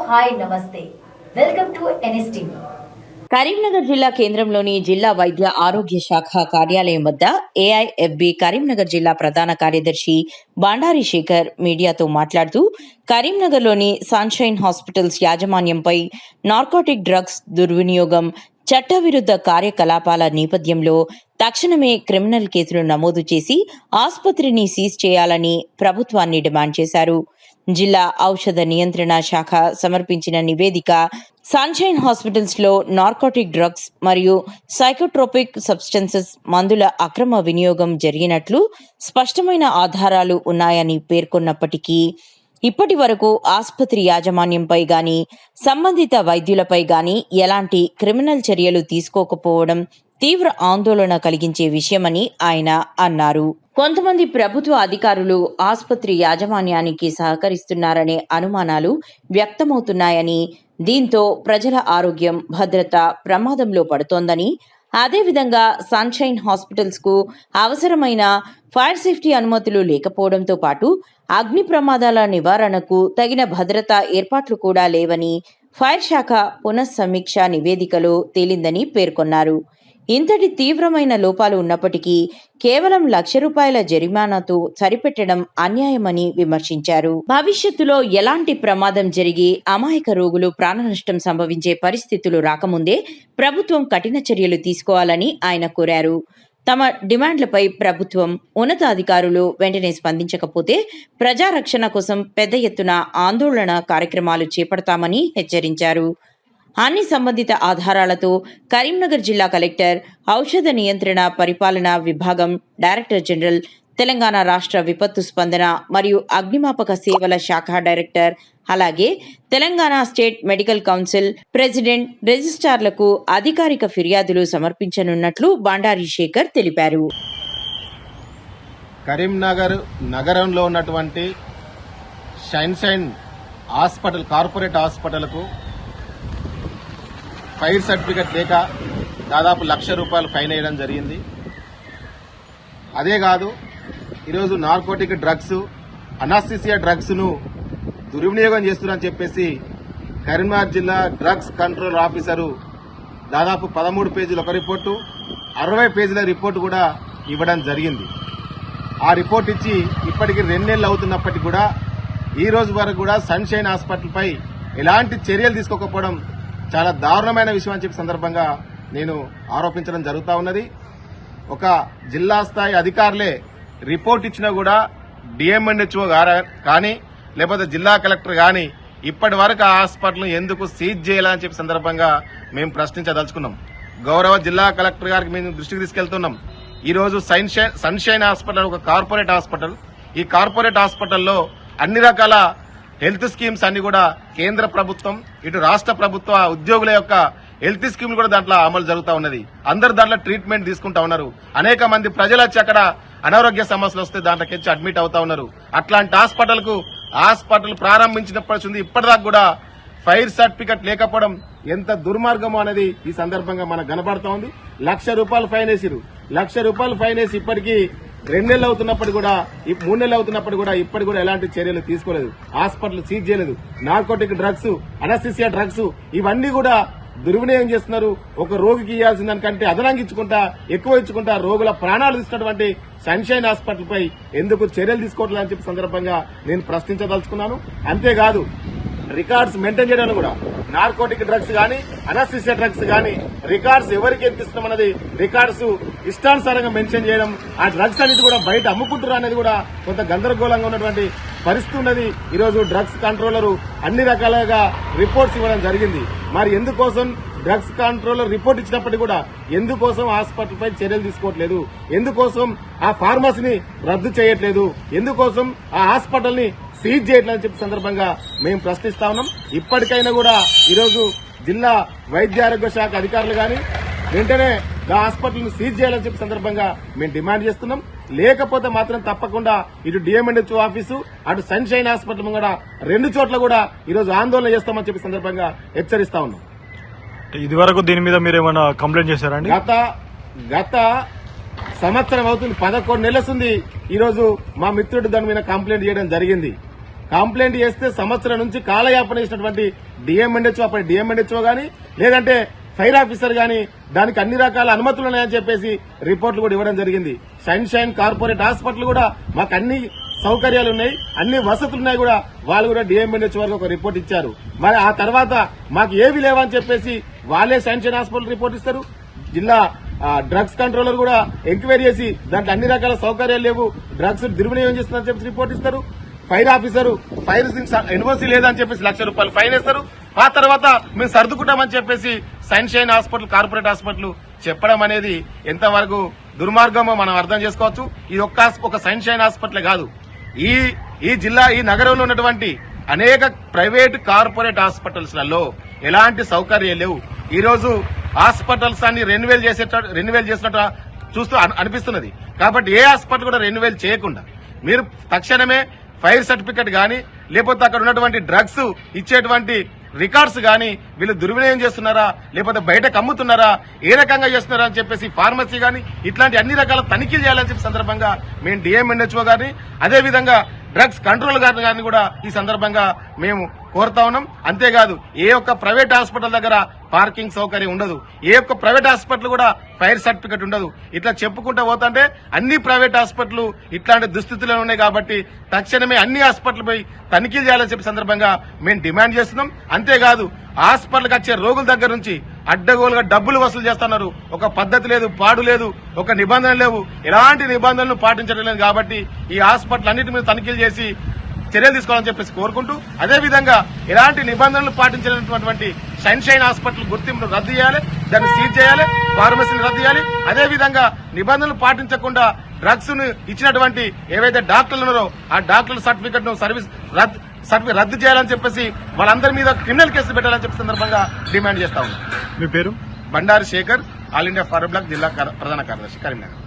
Hi నమస్తే welcome to NSTV. Karimnagar జిల్లా కేంద్రంలోని జిల్లా వైద్య ఆరోగ్య శాఖ కార్యాలయం వద్ద AIFB కరీంనగర్ జిల్లా ప్రధాన కార్యదర్శి బండారి శేఖర్ మీడియాతో మాట్లాడుతూ కరీంనగర్లోని సన్షైన్ హాస్పిటల్స్ యాజమాన్యంపై నార్కోటిక్ డ్రగ్స్ దుర్వినియోగం చట్టవిరుద్ధ కార్యకలాపాల నేపథ్యంలో తక్షణమే క్రిమినల్ కేసులు నమోదు చేసి ఆసుపత్రిని సీజ్ చేయాలని ప్రభుత్వాన్ని డిమాండ్ చేశారు. జిల్లా ఔషధ నియంత్రణ శాఖ సమర్పించిన నివేదిక సన్షైన్ హాస్పిటల్స్ లో నార్కోటిక్ డ్రగ్స్ మరియు సైకోట్రోపిక్ సబ్స్టెన్సెస్ మందుల అక్రమ వినియోగం జరిగినట్లు స్పష్టమైన ఆధారాలు ఉన్నాయని పేర్కొన్నప్పటికీ ఇప్పటి వరకు ఆసుపత్రి యాజమాన్యంపై గాని సంబంధిత వైద్యులపై గాని ఎలాంటి క్రిమినల్ చర్యలు తీసుకోకపోవడం తీవ్ర ఆందోళన కలిగించే విషయమని ఆయన అన్నారు. కొంతమంది ప్రభుత్వ అధికారులు ఆసుపత్రి యాజమాన్యానికి సహకరిస్తున్నారనే అనుమానాలు వ్యక్తమవుతున్నాయని, దీంతో ప్రజల ఆరోగ్యం భద్రత ప్రమాదంలో పడుతోందని, అదేవిధంగా సన్షైన్ హాస్పిటల్స్ కు అవసరమైన ఫైర్ సేఫ్టీ అనుమతులు లేకపోవడంతో పాటు అగ్ని ప్రమాదాల నివారణకు తగిన భద్రతా ఏర్పాట్లు కూడా లేవని ఫైర్ శాఖ పునఃసమీక్ష నివేదికలో తేలిందని పేర్కొన్నారు. ఇంతటి తీవ్రమైన లోపాలు ఉన్నప్పటికీ కేవలం ₹1,00,000 జరిమానాతో సరిపెట్టడం అన్యాయమని విమర్శించారు. భవిష్యత్తులో ఎలాంటి ప్రమాదం జరిగి అమాయక రోగులు ప్రాణనష్టం సంభవించే పరిస్థితులు రాకముందే ప్రభుత్వం కఠిన చర్యలు తీసుకోవాలని ఆయన కోరారు. తమ డిమాండ్లపై ప్రభుత్వం ఉన్నతాధికారులు వెంటనే స్పందించకపోతే ప్రజారక్షణ కోసం పెద్ద ఎత్తున ఆందోళన కార్యక్రమాలు చేపడతామని హెచ్చరించారు. అన్ని సంబంధిత ఆధారాలతో కరీంనగర్ జిల్లా కలెక్టర్, ఔషధ నియంత్రణ పరిపాలనా విభాగం డైరెక్టర్ జనరల్, తెలంగాణ రాష్ట్ర విపత్తు స్పందన మరియు అగ్నిమాపక సేవల శాఖ డైరెక్టర్, అలాగే Telangana state medical council president, రిజిస్ట్రార్లకు అధికారిక ఫిర్యాదులు సమర్పించనున్నట్లు బండారి శేఖర్ తెలిపారు. కరీంనగర్ నగరంలో ఉన్నటువంటి సన్షైన్ హాస్పిటల్, కార్పొరేట్ హాస్పిటల్కు ఫైర్ సర్టిఫికెట్ లేక దాదాపు ₹1,00,000 ఫైన్ వేయడం జరిగింది. అదే కాదు, ఈరోజు నార్కోటిక్ డ్రగ్స్, అనస్థీసియా డ్రగ్స్ ను దుర్వినియోగం చేస్తున్నారని చెప్పేసి కరీంనగర్ జిల్లా డ్రగ్స్ కంట్రోల్ ఆఫీసరు దాదాపు 13 పేజీల ఒక రిపోర్టు, 60 పేజీల రిపోర్టు కూడా ఇవ్వడం జరిగింది. ఆ రిపోర్ట్ ఇచ్చి ఇప్పటికి 2 నెలలు అవుతున్నప్పటికీ కూడా ఈ రోజు వరకు కూడా సన్షైన్ హాస్పిటల్ పై ఎలాంటి చర్యలు తీసుకోకపోవడం చాలా దారుణమైన విషయం అని చెప్పి సందర్భంగా నేను ఆరోపించడం జరుగుతూ ఉన్నది. ఒక జిల్లా స్థాయి అధికారులే రిపోర్ట్ ఇచ్చినా కూడా DMHO కానీ లేకపోతే జిల్లా కలెక్టర్ కానీ ఇప్పటి వరకు ఆ హాస్పిటల్ ఎందుకు సీజ్ చేయాలని చెప్పి సందర్భంగా మేము ప్రశ్నించదలుచుకున్నాం. గౌరవ జిల్లా కలెక్టర్ గారికి మేము దృష్టికి తీసుకెళ్తున్నాం. ఈ రోజు సన్షైన్ హాస్పిటల్ ఒక కార్పొరేట్ హాస్పిటల్. ఈ కార్పొరేట్ హాస్పిటల్లో అన్ని రకాల హెల్త్ స్కీమ్స్ అన్ని కూడా కేంద్ర ప్రభుత్వం, ఇటు రాష్ట్ర ప్రభుత్వ ఉద్యోగుల యొక్క హెల్త్ స్కీమ్లు కూడా దాంట్లో అమలు జరుగుతూ ఉన్నది. అందరు దాంట్లో ట్రీట్మెంట్ తీసుకుంటా ఉన్నారు. అనేక మంది ప్రజలు వచ్చి అక్కడ అనారోగ్య సమస్యలు వస్తే దాంట్లోకి వచ్చి అడ్మిట్ అవుతా ఉన్నారు. అట్లాంటి హాస్పిటల్ ప్రారంభించినప్పటి నుంచి ఇప్పటిదాకా కూడా ఫైర్ సర్టిఫికెట్ లేకపోవడం ఎంత దుర్మార్గమో అనేది ఈ సందర్భంగా మనకు కనబడతా ఉంది. ₹1,00,000 ఫైన్ వేసిరు. ₹1,00,000 ఫైన్ వేసి ఇప్పటికీ 2 నెలలు అవుతున్నప్పుడు కూడా, 3 నెలలు అవుతున్నప్పుడు కూడా ఇప్పటికి కూడా ఎలాంటి చర్యలు తీసుకోలేదు. హాస్పిటల్ సీజ్ చేయలేదు. నార్కోటిక్ డ్రగ్స్, అనస్థీసియా డ్రగ్స్ ఇవన్నీ కూడా దుర్వినియోగం చేస్తున్నారు. ఒక రోగికి ఇవ్వాల్సిన దానికంటే అదనంగా ఇచ్చుకుంటా, ఎక్కువ ఇచ్చుకుంటా రోగుల ప్రాణాలు తీసుకున్నటువంటి సన్షైన్ హాస్పిటల్ పై ఎందుకు చర్యలు తీసుకోవట్లేదని చెప్పి సందర్భంగా నేను ప్రశ్నించదలుచుకున్నాను. అంతేకాదు, రికార్డ్స్ మెయింటైన్ చేయడానికి కూడా నార్కోటిక్ డ్రగ్స్ గానీ, అనస్థీసియా డ్రగ్స్ గానీ రికార్డ్స్ ఎవరికి ఎక్కిస్తున్నామన్నది రికార్డ్స్ ఇష్టానుసారంగా మెన్షన్ చేయడం, ఆ డ్రగ్స్ అనేది కూడా బయట అమ్ముకుంటారు అనేది కూడా కొంత గందరగోళంగా ఉన్నటువంటి పరిస్థితి ఉన్నది. ఈరోజు డ్రగ్స్ కంట్రోలర్ అన్ని రకాలుగా రిపోర్ట్స్ ఇవ్వడం జరిగింది. మరి ఎందుకోసం డ్రగ్స్ కంట్రోలర్ రిపోర్ట్ ఇచ్చినప్పటికీ కూడా ఎందుకోసం హాస్పిటల్ పై చర్యలు తీసుకోవట్లేదు? ఎందుకోసం ఆ ఫార్మసీని రద్దు చేయట్లేదు? ఎందుకోసం ఆ హాస్పిటల్ ని సీజ్ చేయట్లేదని చెప్పి సందర్భంగా మేము ప్రశ్నిస్తా ఉన్నాం. ఇప్పటికైనా కూడా ఈరోజు జిల్లా వైద్య ఆరోగ్య శాఖ అధికారులు గాని వెంటనే ఆ హాస్పిటల్ ను సీజ్ చేయాలని చెప్పి సందర్భంగా మేము డిమాండ్ చేస్తున్నాం. లేకపోతే మాత్రం తప్పకుండా ఇటు DMHO ఆఫీసు, అటు సన్షైన్ హాస్పిటల్ కూడా 2 చోట్ల కూడా ఈరోజు ఆందోళన చేస్తామని చెప్పి సందర్భంగా హెచ్చరిస్తా ఉన్నాం. ఇది వరకు దీని మీద మీరు ఏమైనా కంప్లైంట్ చేశారండి? గత సంవత్సరం అవుతుంది, 11 నెలలుంది. ఈ రోజు మా మిత్రుడు దాని మీద కంప్లైంట్ చేయడం జరిగింది. కంప్లైంట్ చేస్తే సంవత్సరం నుంచి కాలయాపన చేసినటువంటి డిఎంఎన్హెచ్ఓ, అప్పటి డిఎంఎన్హెచ్ఓ గాని లేదంటే ఫైర్ ఆఫీసర్ గాని దానికి అన్ని రకాల అనుమతులు ఉన్నాయని చెప్పేసి రిపోర్టులు కూడా ఇవ్వడం జరిగింది. సన్షైన్ కార్పొరేట్ హాస్పిటల్ కూడా మాకు అన్ని సౌకర్యాలు ఉన్నాయి, అన్ని వసతులు ఉన్నాయి కూడా వాళ్ళు కూడా డిఎంఎన్హెచ్ వరకు ఒక రిపోర్ట్ ఇచ్చారు. మరి ఆ తర్వాత మాకు ఏవి లేవని చెప్పేసి వాళ్ళే సన్షైన్ హాస్పిటల్ రిపోర్ట్ ఇస్తారు. జిల్లా డ్రగ్స్ కంట్రోలర్ కూడా ఎంక్వైరీ చేసి దాంట్లో అన్ని రకాల సౌకర్యాలు లేవు, డ్రగ్స్ దుర్వినియోగం చేస్తుందని చెప్పేసి రిపోర్ట్ ఇస్తారు. ఫైర్ ఆఫీసర్ ఫైర్ ఎన్ఓసీ లేదని చెప్పేసి ₹1,00,000 ఫైన్ వేస్తారు. ఆ తర్వాత మేము సర్దుకుంటామని చెప్పేసి సన్షైన్ హాస్పిటల్, కార్పొరేట్ హాస్పిటల్ చెప్పడం అనేది ఎంతవరకు దుర్మార్గమో మనం అర్థం చేసుకోవచ్చు. ఇది ఒక సన్షైన్ హాస్పిటల్ కాదు, ఈ జిల్లా, ఈ నగరంలో ఉన్నటువంటి అనేక ప్రైవేట్ కార్పొరేట్ హాస్పిటల్స్ లలో ఎలాంటి సౌకర్యాలు లేవు. ఈ రోజు హాస్పిటల్స్ అన్ని రెన్యువల్ చేసినట్టు చూస్తూ అనిపిస్తున్నది. కాబట్టి ఏ హాస్పిటల్ కూడా రెన్యువల్ చేయకుండా మీరు తక్షణమే ఫైర్ సర్టిఫికెట్ గాని లేకపోతే అక్కడ ఉన్నటువంటి డ్రగ్స్ ఇచ్చేటువంటి రికార్డ్స్ గాని వీళ్ళు దుర్వినియోగం చేస్తున్నారా లేకపోతే బయటకు అమ్ముతున్నారా, ఏ రకంగా చేస్తున్నారా అని చెప్పేసి ఫార్మసీ గాని ఇట్లాంటి అన్ని రకాల తనిఖీలు చేయాలని చెప్పి సందర్భంగా మేము డిఎంఎన్హెచ్ఓ గారిని అదేవిధంగా డ్రగ్స్ కంట్రోల్ గారిని కూడా ఈ సందర్భంగా మేము కోరుతా ఉన్నాం. అంతేకాదు ఏ ఒక్క ప్రైవేట్ హాస్పిటల్ దగ్గర పార్కింగ్ సౌకర్యం ఉండదు, ఏ ఒక్క ప్రైవేట్ హాస్పిటల్ కూడా ఫైర్ సర్టిఫికెట్ ఉండదు. ఇట్లా చెప్పుకుంటూ పోతుంటే అన్ని ప్రైవేట్ హాస్పిటల్ ఇట్లాంటి దుస్థితిలో ఉన్నాయి. కాబట్టి తక్షణమే అన్ని హాస్పిటల్ పోయి తనిఖీలు చేయాలని చెప్పి సందర్భంగా మేము డిమాండ్ చేస్తున్నాం. అంతేకాదు హాస్పిటల్కి వచ్చే రోగుల దగ్గర నుంచి అడ్డగోలుగా డబ్బులు వసూలు చేస్తున్నారు. ఒక పద్ధతి లేదు, పాడు లేదు, ఒక నిబంధనలు లేవు, ఎలాంటి నిబంధనలు పాటించడం లేదు. కాబట్టి ఈ హాస్పిటల్ అన్నిటి మీద తనిఖీలు చేసి చర్యలు తీసుకోవాలని చెప్పేసి కోరుకుంటూ అదేవిధంగా ఎలాంటి నిబంధనలు పాటించినటువంటి సన్షైన్ హాస్పిటల్ గుర్తింపును రద్దు చేయాలి, దాన్ని సీజ్ చేయాలి, ఫార్మసీని రద్దు చేయాలి. అదేవిధంగా నిబంధనలు పాటించకుండా డ్రగ్స్ ను ఇచ్చినటువంటి ఏవైతే డాక్టర్లు ఉన్నారో ఆ డాక్టర్ల సర్టిఫికెట్ ను రద్దు చేయాలని చెప్పేసి వాళ్ళందరి మీద క్రిమినల్ కేసులు పెట్టాలని చెప్పే సందర్భంగా డిమాండ్ చేస్తా ఉన్నాం. మీ పేరు? Bandari Shekhar, All India Forward Bloc జిల్లా ప్రధాన కార్యదర్శి, కరీంనగర్.